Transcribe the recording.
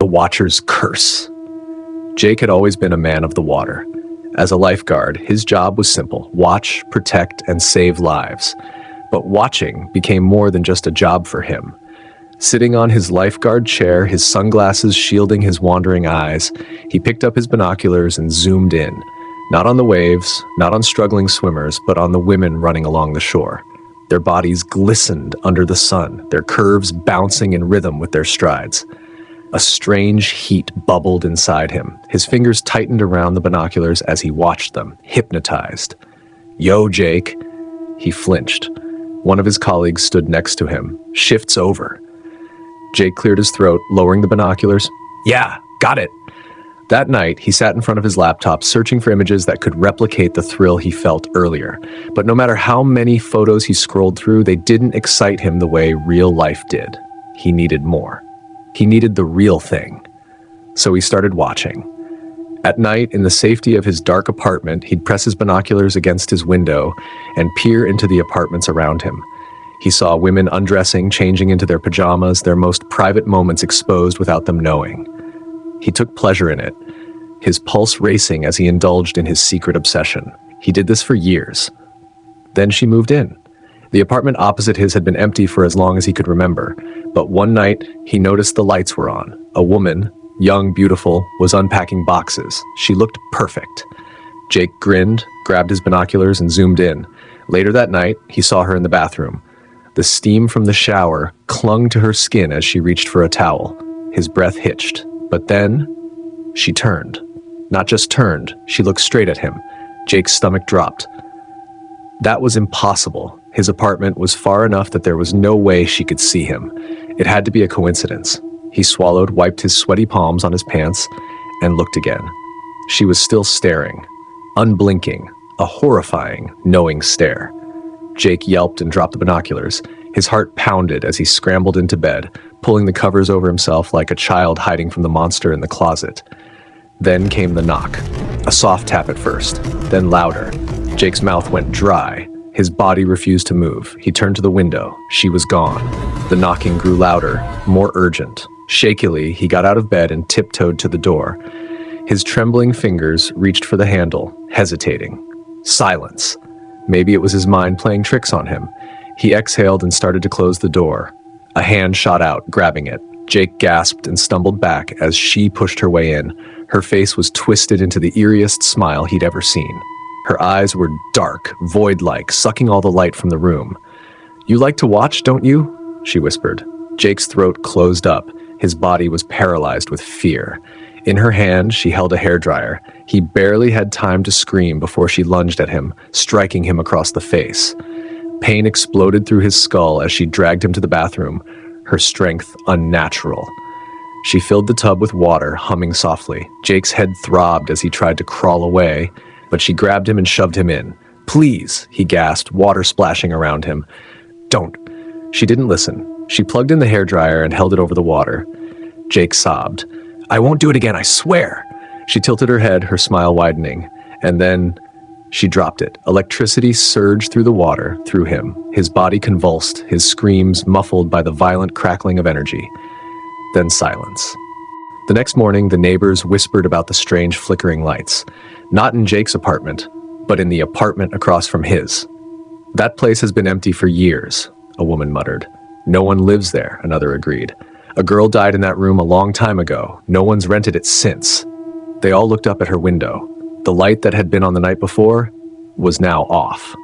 Watcher's curse. Jake had always been a man of the water. As a lifeguard, his job was simple: watch, protect, and save lives. But watching became more than just a job for him. Sitting on his lifeguard chair, his sunglasses shielding his wandering eyes, he picked up his binoculars and zoomed in. Not on the waves, not on struggling swimmers, but on the women running along the shore. Their bodies glistened under the sun, their curves bouncing in rhythm with their strides. A strange heat bubbled inside him. His fingers tightened around the binoculars as he watched them, hypnotized. "Yo, Jake." He flinched. One of his colleagues stood next to him. "Shift's over." Jake cleared his throat, lowering the binoculars. "Yeah, got it." That night, he sat in front of his laptop, searching for images that could replicate the thrill he felt earlier. But no matter how many photos he scrolled through, they didn't excite him the way real life did. He needed more. He needed the real thing. So he started watching. At night, in the safety of his dark apartment, he'd press his binoculars against his window and peer into the apartments around him. He saw women undressing, changing into their pajamas, their most private moments exposed without them knowing. He took pleasure in it, his pulse racing as he indulged in his secret obsession. He did this for years. Then she moved in. The apartment opposite his had been empty for as long as he could remember, but one night he noticed the lights were on. A woman, young, beautiful, was unpacking boxes. She looked perfect. Jake grinned, grabbed his binoculars, and zoomed in. Later that night, he saw her in the bathroom. The steam from the shower clung to her skin as she reached for a towel. His breath hitched. But then, she turned. Not just turned, she looked straight at him. Jake's stomach dropped. That was impossible. His apartment was far enough that there was no way she could see him. It had to be a coincidence. He swallowed, wiped his sweaty palms on his pants, and looked again. She was still staring, unblinking, a horrifying, knowing stare. Jake yelped and dropped the binoculars. His heart pounded as he scrambled into bed, pulling the covers over himself like a child hiding from the monster in the closet. Then came the knock. A soft tap at first, then louder. Jake's mouth went dry. His body refused to move. He turned to the window. She was gone. The knocking grew louder, more urgent. Shakily, he got out of bed and tiptoed to the door. His trembling fingers reached for the handle, hesitating. Silence. Maybe it was his mind playing tricks on him. He exhaled and started to close the door. A hand shot out, grabbing it. Jake gasped and stumbled back as she pushed her way in. Her face was twisted into the eeriest smile he'd ever seen. Her eyes were dark, void-like, sucking all the light from the room. "You like to watch, don't you?" she whispered. Jake's throat closed up. His body was paralyzed with fear. In her hand, she held a hairdryer. He barely had time to scream before she lunged at him, striking him across the face. Pain exploded through his skull as she dragged him to the bathroom, her strength unnatural. She filled the tub with water, humming softly. Jake's head throbbed as he tried to crawl away, but she grabbed him and shoved him in. "Please," he gasped, water splashing around him. "Don't." She didn't listen. She plugged in the hairdryer and held it over the water. Jake sobbed. "I won't do it again, I swear." She tilted her head, her smile widening, and then she dropped it. Electricity surged through the water, through him. His body convulsed, his screams muffled by the violent crackling of energy. Then silence. The next morning, the neighbors whispered about the strange flickering lights. Not in Jake's apartment, but in the apartment across from his. "That place has been empty for years," a woman muttered. "No one lives there," another agreed. "A girl died in that room a long time ago. No one's rented it since." They all looked up at her window. The light that had been on the night before was now off.